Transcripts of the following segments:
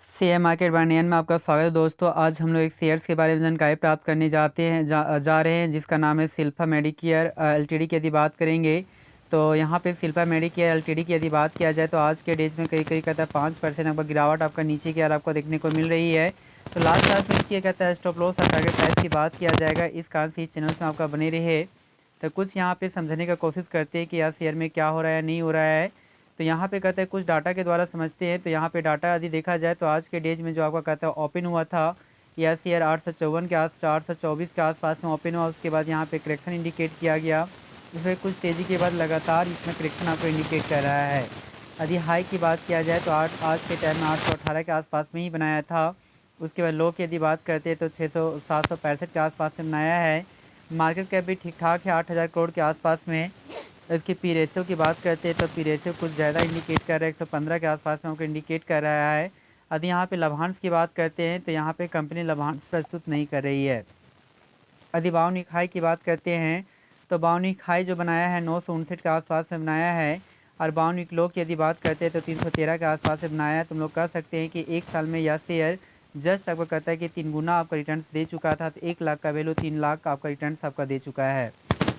Share market bye में आपका स्वागत है दोस्तों। आज हम लोग एक शेयर्स के बारे में जानकारी प्राप्त करने जाते हैं जा रहे हैं, जिसका नाम है शिल्पा मेडिकेयर एलटीडी की यदि बात करेंगे तो यहाँ पे शिल्पा मेडिकेयर एलटीडी की यदि बात किया जाए तो आज के डेज में कई कई कहता है 5% आपका गिरावट आपका नीचे की ओर आपको देखने को मिल रही है। तो लास्ट क्लास में इसकी कहता है स्टॉप लॉस और टारगेट प्राइस की बात किया जाएगा। इस कारण से इस चैनल में आपका बने रहे। तो कुछ यहाँ पे समझने का कोशिश करते हैं कि यार शेयर में क्या हो रहा है नहीं हो रहा है। तो यहाँ पे कहते हैं कुछ डाटा के द्वारा समझते हैं। तो यहाँ पे डाटा यदि देखा जाए तो आज के डेज में जो आपका कहता है ओपन हुआ था यह शेयर 854 के 424 के आसपास में ओपन हुआ। उसके बाद यहाँ पे करेक्शन इंडिकेट किया गया। इसमें कुछ तेज़ी के बाद लगातार इसमें करेक्शन आपको इंडिकेट कर रहा है। यदि हाई की बात किया जाए तो आज के टाइम में 818 के आसपास में ही बनाया था। उसके बाद लो की यदि बात करते हैं तो 765 के आसपास में बनाया है। मार्केट कैप भी ठीक ठाक है 8000 करोड़ के आसपास में। इसकी पी रेशियो की बात करते हैं तो पी रेशियो कुछ ज़्यादा इंडिकेट कर रहा है, 115 के आसपास में हमको इंडिकेट कर रहा है। यदि यहाँ पे लाभांश की बात करते हैं तो यहाँ पे कंपनी लाभांश प्रस्तुत नहीं कर रही है। यदि बाउनिक हाई की बात करते हैं तो बाउनिक हाई जो बनाया है 959 के आसपास में बनाया है। और बाउनिक लो की यदि बात करते हैं तो 313 के आसपास में बनाया है। तुम लोग कह सकते हैं कि एक साल में यह शेयर जस्ट आपको कहता है कि 3 गुना आपका रिटर्न दे चुका था। तो 1 लाख का वैल्यू 3 लाख का आपका रिटर्न आपका दे चुका है।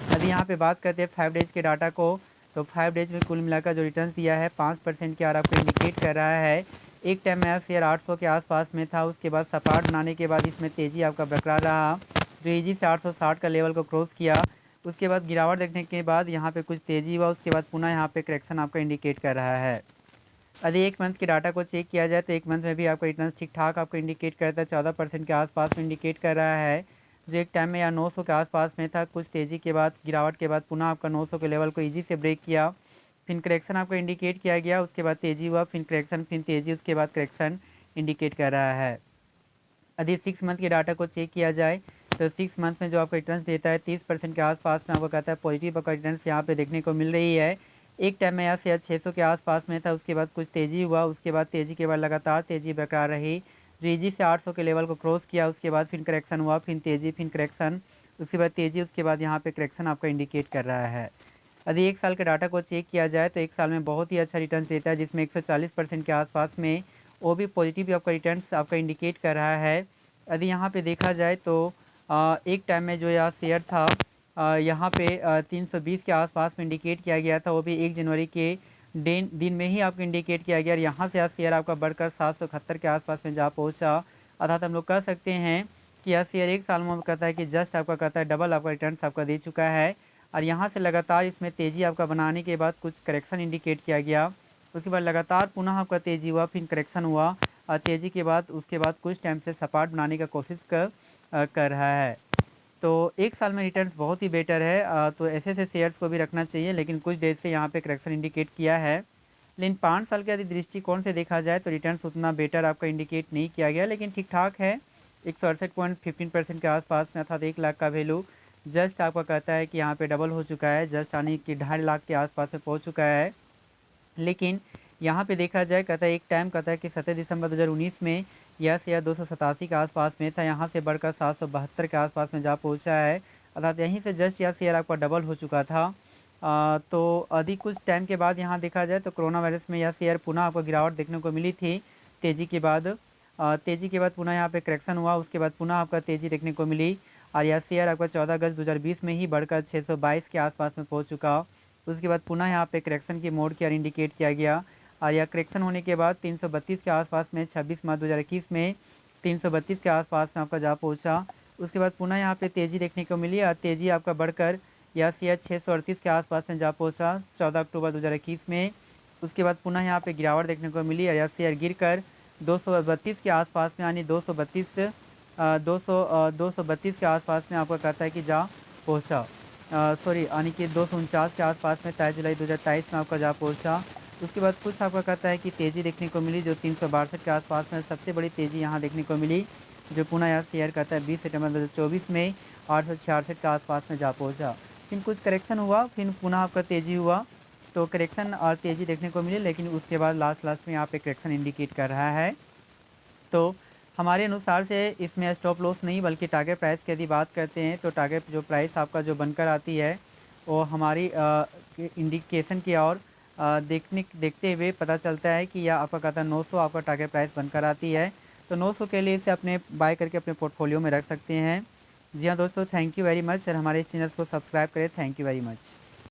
यदि यहाँ पे बात करते हैं 5 डेज के डाटा को तो 5 डेज में कुल मिलाकर जो रिटर्न्स दिया है 5% के आर आपको इंडिकेट कर रहा है। एक टाइम में शेयर 800 के आसपास में था। उसके बाद सपाट बनाने के बाद इसमें तेज़ी आपका बरकरार रहा, जो ईजी से 860 का लेवल को क्रॉस किया। उसके बाद गिरावट देखने के बाद यहाँ पे कुछ तेज़ी हुआ। उसके बाद पुनः यहाँ पे करेक्शन आपका इंडिकेट कर रहा है। यदि एक मंथ के डाटा को चेक किया जाए तो एक मंथ में भी आपका रिटर्न ठीक ठाक आपको इंडिकेट करता है, 14% के आसपास में इंडिकेट कर रहा है। जो एक टाइम में या 900 के आसपास में था, कुछ तेज़ी के बाद गिरावट के बाद पुनः आपका 900 के लेवल को इजी से ब्रेक किया। फिर करेक्शन आपको इंडिकेट किया गया। उसके बाद तेज़ी हुआ, फिर करेक्शन, फिर तेज़ी, उसके बाद करेक्शन इंडिकेट कर रहा है। यदि 6 मंथ के डाटा को चेक किया जाए तो 6 मंथ में जो आपको रिटर्न देता है 30% के आसपास में आपको कहता है पॉजिटिव आपका रिटर्न यहाँ पे देखने को मिल रही है। एक टाइम में यहाँ शेयर 600 के आसपास में था। उसके बाद कुछ तेज़ी हुआ। उसके बाद तेज़ी के बाद लगातार तेज़ी बरकरार रही, जो ईजी से 800 के लेवल को क्रॉस किया। उसके बाद फिर करेक्शन हुआ, फिर तेज़ी, फिर करेक्शन, उसके बाद तेज़ी, उसके बाद यहाँ पे करेक्शन आपका इंडिकेट कर रहा है। यदि एक साल के डाटा को चेक किया जाए तो एक साल में बहुत ही अच्छा रिटर्न देता है, जिसमें 140% के आसपास में वो भी पॉजिटिव आपका रिटर्न आपका इंडिकेट कर रहा है। यदि यहाँ पे देखा जाए तो एक टाइम में जो यह शेयर था यहाँ पे 320 के आसपास में इंडिकेट किया गया था। वो भी 1 जनवरी के दिन में ही आपको इंडिकेट किया गया। और यहाँ से यह शेयर आपका बढ़कर 771 के आसपास में जा पहुँचा। अर्थात हम लोग कह सकते हैं कि यह शेयर एक साल में कहता है कि जस्ट आपका कहता है डबल आपका रिटर्न आपका दे चुका है। और यहाँ से लगातार इसमें तेज़ी आपका बनाने के बाद कुछ करेक्शन इंडिकेट किया गया। उसके बाद लगातार पुनः आपका तेज़ी हुआ, फिर करेक्शन हुआ। और तेज़ी के बाद उसके बाद कुछ टाइम से सपाट बनाने का कोशिश कर रहा है। तो एक साल में रिटर्न्स बहुत ही बेटर है। तो ऐसे ऐसे शेयर्स को भी रखना चाहिए, लेकिन कुछ डेज से यहाँ पे करेक्शन इंडिकेट किया है। लेकिन 5 साल के यदि दृष्टिकोण से देखा जाए तो रिटर्न्स उतना बेटर आपका इंडिकेट नहीं किया गया, लेकिन ठीक ठाक है। 168.15% के आसपास में, अर्थात 1 लाख का वैल्यू जस्ट आपका कहता है कि यहाँ पे डबल हो चुका है, जस्ट आने की 2.5 लाख के आसपास में पहुँच चुका है। लेकिन यहाँ पे देखा जाए कहता है एक टाइम कहता है कि 7 दिसंबर 2019 में यह शेयर 287 के आसपास में था। यहाँ से बढ़कर 772 के आसपास में जा पहुँचा है। अर्थात यहीं से जस्ट यह शेयर आपका डबल हो चुका था। तो अधिक कुछ टाइम के बाद यहाँ देखा जाए तो कोरोना वायरस में यह शेयर पुनः आपको गिरावट देखने को मिली थी। तेज़ी के बाद पुनः यहाँ पे करेक्शन हुआ। उसके बाद पुनः आपका तेज़ी देखने को मिली। और यह शेयर आपका 14 अगस्त 2020 में ही बढ़कर 622 के आसपास में पहुँच चुका। उसके बाद पुनः यहाँ पे करेक्शन की मोड की इंडिकेट किया गया। और यह करेक्शन होने के बाद 332 के आसपास में 26 मार्च 2021 में 332 के आसपास में आपका जा पहुँचा। उसके बाद पुनः यहाँ पे तेज़ी देखने को मिली और तेज़ी आपका बढ़कर यह शेयर 638 के आसपास में जा पहुँचा 14 अक्टूबर 2021 में। उसके बाद पुनः यहाँ पे गिरावट देखने को मिली और यह शेयर गिरकर 232 के आसपास में, यानी 232 के आसपास में आपका कहता है कि जा पहुँचा। यानी कि 249 के आसपास में 23 जुलाई 2023 में आपका जा पहुँचा। उसके बाद कुछ आपका कहता है कि तेज़ी देखने को मिली, जो 362 के आसपास में सबसे बड़ी तेज़ी यहाँ देखने को मिली, जो पुनः यह शेयर कहता है 20 सितंबर 2024 में 866 के आसपास में जा पहुँचा। फिर कुछ करेक्शन हुआ, फिर पुनः आपका तेज़ी हुआ। तो करेक्शन और तेज़ी देखने को मिली, लेकिन उसके बाद लास्ट में यहाँ पे करेक्शन इंडिकेट कर रहा है। तो हमारे अनुसार से इसमें स्टॉप लॉस नहीं बल्कि टारगेट प्राइस की यदि बात करते हैं तो टारगेट जो प्राइस आपका जो बनकर आती है वो हमारी इंडिकेशन की ओर देखते हुए पता चलता है कि यह आपका खाता 900 आपका टारगेट प्राइस बनकर आती है। तो 900 के लिए इसे अपने बाय करके अपने पोर्टफोलियो में रख सकते हैं। जी हाँ दोस्तों, थैंक यू वेरी मच और हमारे इस चैनल को सब्सक्राइब करें। Thank you very much.